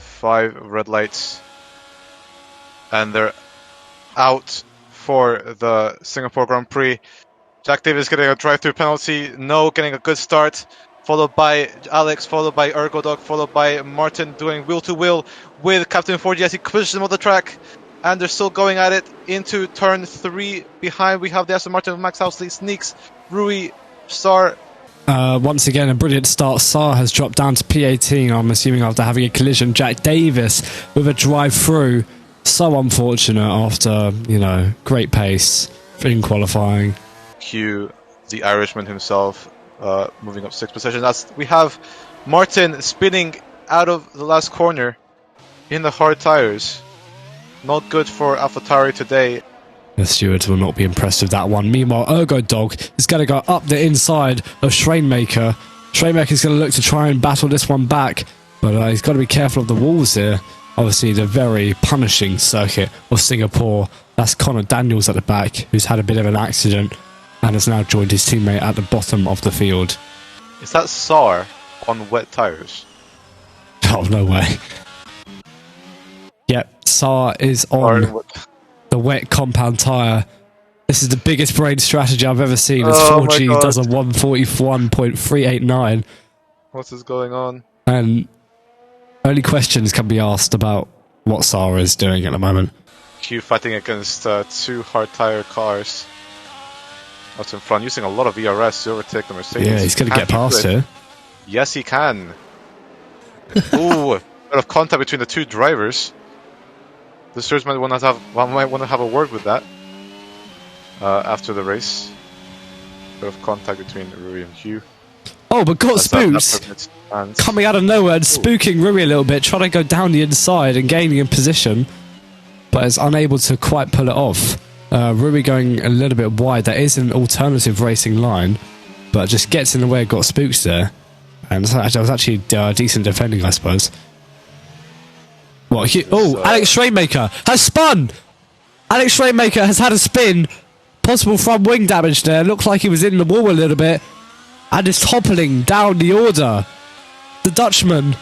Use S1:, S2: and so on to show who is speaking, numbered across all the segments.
S1: 5 red lights, and they're out for the Singapore Grand Prix. Jack Davis getting a drive-through penalty. No getting a good start. Followed by Alex, followed by Ergodog, followed by Martin doing wheel-to-wheel with Captain 4G as he pushes him on the track. And they're still going at it into turn 3. Behind we have the Aston Martin of Max Housley. Sneaks, Rui, Star.
S2: Once again, a brilliant start. Saar has dropped down to P18, I'm assuming after having a collision. Jack Davis with a drive-through. So unfortunate after, great pace in qualifying.
S1: Q, the Irishman himself, moving up 6 positions. As we have Martin spinning out of the last corner in the hard tires. Not good for AlphaTauri today.
S2: The stewards will not be impressed with that one. Meanwhile, Ergodog is going to go up the inside of Schrainmaker. Schrainmaker's going to look to try and battle this one back, but he's got to be careful of the walls here. Obviously, the very punishing circuit of Singapore. That's Connor Daniels at the back, who's had a bit of an accident and has now joined his teammate at the bottom of the field.
S1: Is that Saar on wet tires?
S2: Oh, no way. Yep, Saar is on the wet compound tyre. This is the biggest brain strategy I've ever seen, as 4G does a 141.389.
S1: What is going on?
S2: And only questions can be asked about what Saar is doing at the moment.
S1: Q fighting against 2 hard tyre cars out in front, using a lot of ERS to overtake the Mercedes.
S2: Yeah, he's going to get past here.
S1: Yes, he can. Ooh, a bit of contact between the 2 drivers. The stewards might want to have a word with that after the race. A bit of contact between Rui and Hugh.
S2: Oh, but got spooked. Coming out of nowhere and spooking Rui a little bit, trying to go down the inside and gaining in position, but is unable to quite pull it off. Rui going a little bit wide. That is an alternative racing line, but just gets in the way, got spooked there. And that was actually decent defending, I suppose. Alex Schrainmaker has spun! Alex Schrainmaker has had a spin. Possible front wing damage there. Looks like he was in the wall a little bit. And is toppling down the order. The Dutchman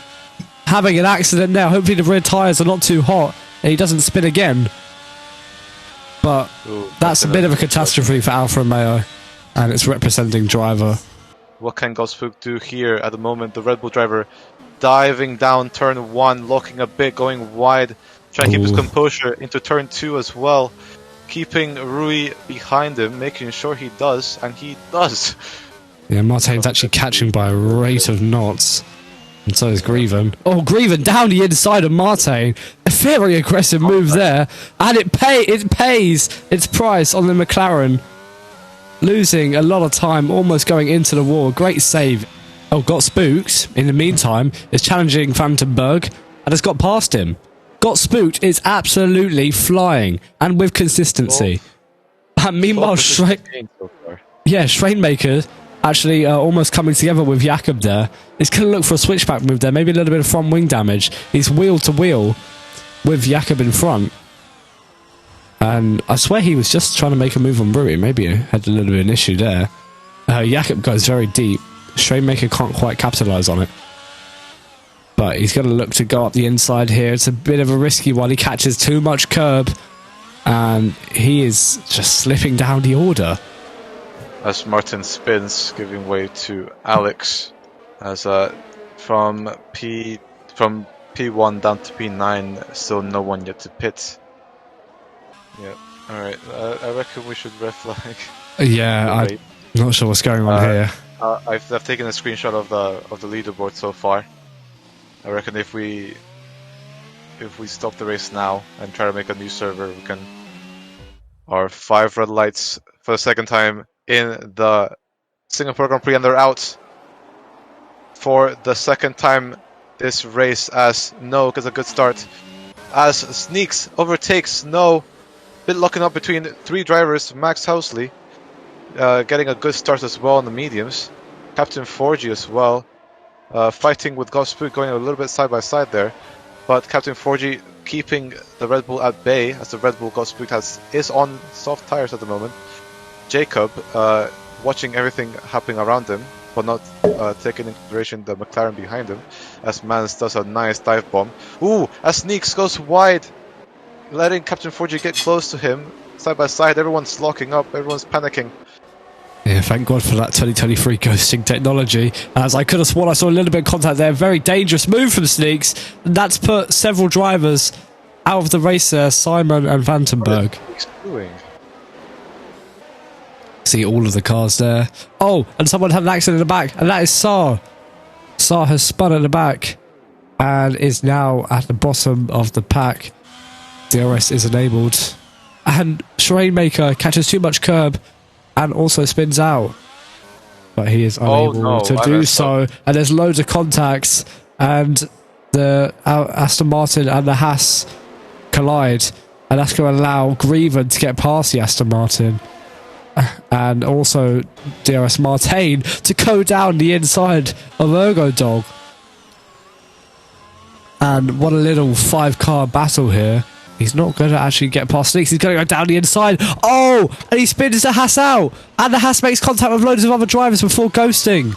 S2: having an accident now. Hopefully the rear tyres are not too hot and he doesn't spin again. But that's a bit of a catastrophe for Alfa Romeo and its representing driver.
S1: What can Godspook do here at the moment? The Red Bull driver diving down turn 1, locking a bit, going wide, trying to keep his composure into turn 2 as well, keeping Rui behind him, making sure he does, and he does.
S2: Yeah, Martin's actually catching by a rate of knots, and so is Grieven. Oh, Grieven down the inside of Martin. A very aggressive move there, and it pays its price on the McLaren. Losing a lot of time, almost going into the wall. Great save. Oh, got spooked. In the meantime, is challenging Vandenberg and has got past him. Got spooked is absolutely flying and with consistency. And meanwhile, Schrainmaker actually almost coming together with Jakob there. He's going to look for a switchback move there. Maybe a little bit of front wing damage. He's wheel to wheel with Jakob in front. And I swear he was just trying to make a move on Rui. Maybe he had a little bit of an issue there. Jakob goes very deep. Schrainmaker can't quite capitalise on it. But he's going to look to go up the inside here. It's a bit of a risky one. He catches too much curb. And he is just slipping down the order.
S1: As Martin spins, giving way to Alex. As from P1 down to P9, still no one yet to pit. Yeah, alright. I reckon we should red flag.
S2: Yeah, I'm not sure what's going on here.
S1: I've taken a screenshot of the leaderboard so far. I reckon if we stop the race now and try to make a new server, we can. Our 5 red lights for the second time in the Singapore Grand Prix, and they're out for the second time this race. As No gets a good start, as Sneaks overtakes No, bit locking up between 3 drivers. Max Housley getting a good start as well on the mediums. Captain 4G as well, fighting with Godspook, going a little bit side by side there, but Captain 4G keeping the Red Bull at bay, as the Red Bull Godspook is on soft tires at the moment. Jacob watching everything happening around him, but not taking into consideration the McLaren behind him. as Mans does a nice dive bomb. Ooh, as Sneaks goes wide, letting Captain 4G get close to him. Side by side, everyone's locking up, everyone's panicking.
S2: Yeah, thank God for that 2023 ghosting technology, as I could have sworn I saw a little bit of contact there. Very dangerous move from Sneaks, and that's put several drivers out of the race there, Simon and Vandenberg.
S1: What is Sneaks doing?
S2: See all of the cars there. Oh, and someone had an accident in the back, and that is Saar. Saar has spun at the back and is now at the bottom of the pack. DRS is enabled, and Rainmaker catches too much curb and also spins out, but he is unable to do so. And there's loads of contacts, and the Aston Martin and the Haas collide, and that's going to allow Grieven to get past the Aston Martin, and also DRS Martin to go down the inside of Ergo Dog. And what a little 5-car battle here. He's not going to actually get past Sneaks. He's going to go down the inside. Oh! And he spins the Haas out. And the Haas makes contact with loads of other drivers before ghosting.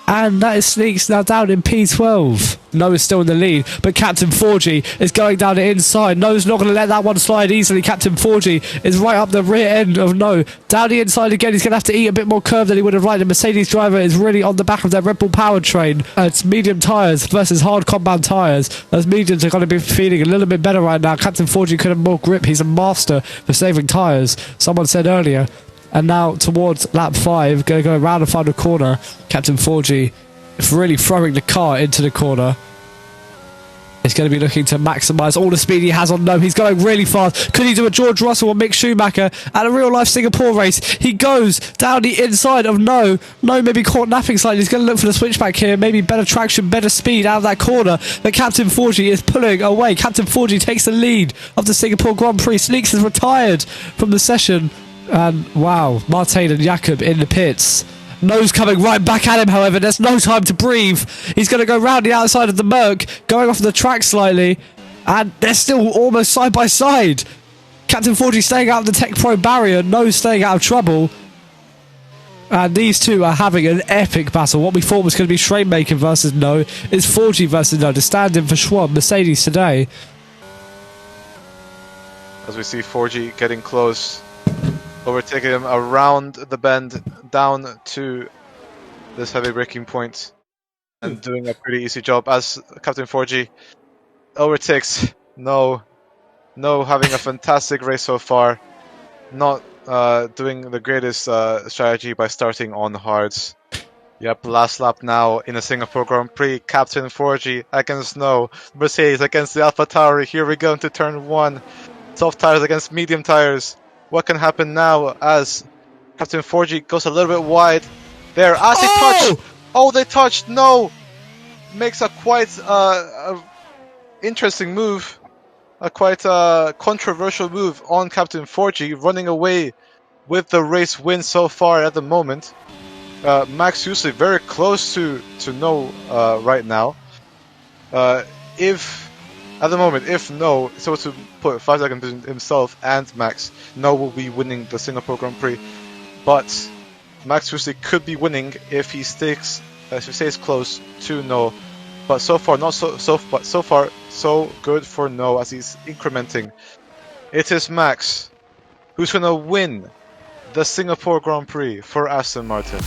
S2: And that is Sneaks now down in P12. No is still in the lead, but Captain 4G is going down the inside. No's not going to let that one slide easily. Captain 4G is right up the rear end of No. Down the inside again. He's going to have to eat a bit more curve than he would have liked. The Mercedes driver is really on the back of their Red Bull powertrain. It's medium tyres versus hard compound tyres. Those mediums are going to be feeling a little bit better right now. Captain 4G could have more grip. He's a master for saving tyres, someone said earlier. And now towards lap 5, going to go around the final corner. Captain 4G is really throwing the car into the corner. He's going to be looking to maximise all the speed he has on No. He's going really fast. Could he do a George Russell or Mick Schumacher at a real-life Singapore race? He goes down the inside of No. No maybe caught napping slightly. He's going to look for the switchback here. Maybe better traction, better speed out of that corner. But Captain 4G is pulling away. Captain 4G takes the lead of the Singapore Grand Prix. Sneaks is retired from the session. And wow, Martin and Jakob in the pits. No's coming right back at him, however. There's no time to breathe. He's going to go round the outside of the Merc, going off the track slightly. And they're still almost side by side. Captain 4G staying out of the Tech Pro barrier. No's staying out of trouble. And these two are having an epic battle. What we thought was going to be Schrainmaker versus No is 4G versus No. The stand-in for Schwab, Mercedes today.
S1: As we see 4G getting close, overtaking him around the bend down to this heavy braking point and doing a pretty easy job as Captain 4G overtakes No. No having a fantastic race so far, not doing the greatest strategy by starting on hards. Yep, last lap now in a Singapore Grand Prix. Captain 4G against No. Mercedes against the AlphaTauri. Here we go into turn 1. Soft tires against medium tires. What can happen now as Captain 4G goes a little bit wide there as they touch? Oh, they touched. No, makes a quite interesting move, a quite controversial move on Captain 4G, running away with the race win so far at the moment. Max usually very close to No right now. At the moment, if No is able to put 5 seconds between himself and Max, No will be winning the Singapore Grand Prix. But Max usually could be winning if he stays close to No. But so far, so good for No as he's incrementing. It is Max who's gonna win the Singapore Grand Prix for Aston Martin.